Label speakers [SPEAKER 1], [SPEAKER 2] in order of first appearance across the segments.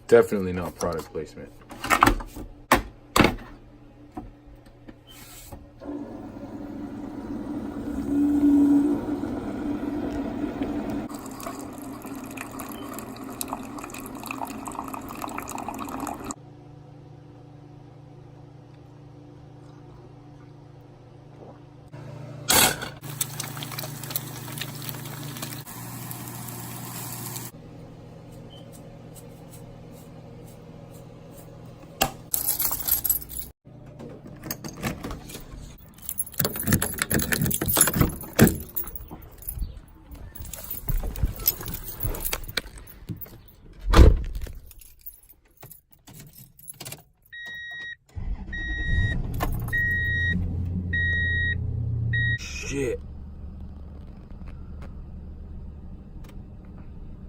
[SPEAKER 1] Definitely not product placement. Shit.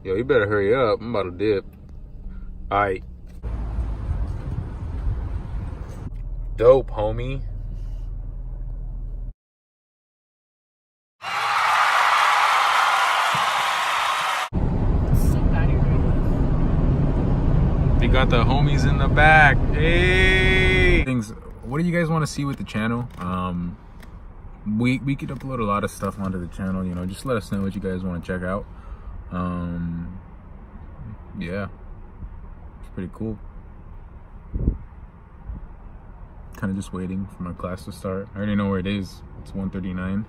[SPEAKER 1] Yo, you better hurry up. I'm about to dip. Alright. Dope, homie. They got the homies in the back. Hey! Things. What do you guys want to see with the channel? We could upload a lot of stuff onto the channel, you know, just let us know what you guys want to check out. Yeah, it's pretty cool. Kind of just waiting for my class to start. I already know where it is. It's 1:39.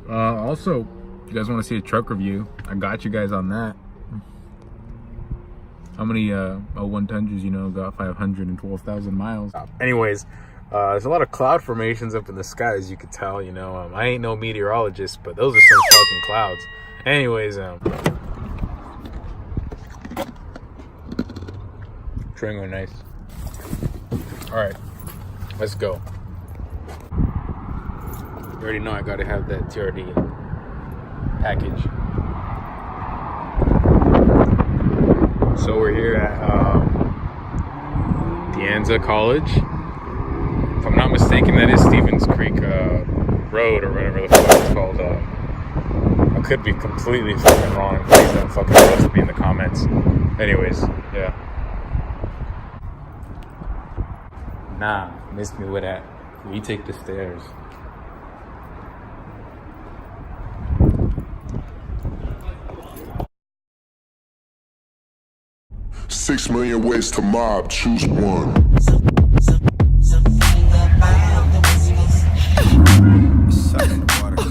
[SPEAKER 1] Also, if you guys want to see a truck review, I got you guys on that. How many 100s, you know, got 512,000 miles. Anyways, there's a lot of cloud formations up in the sky, as you can tell, you know. I ain't no meteorologist, but those are some fucking clouds. Anyways, train going nice. All right, let's go. You already know I gotta have that TRD package. So we're here at Dianza College. If I'm not mistaken, that is Stevens Creek Road or whatever the fuck it's called. I could be completely fucking wrong. Please don't fucking roast me in the comments. Anyways, yeah. Nah, missed me with that. We take the stairs.
[SPEAKER 2] $6 million ways to mob, choose one. Something about the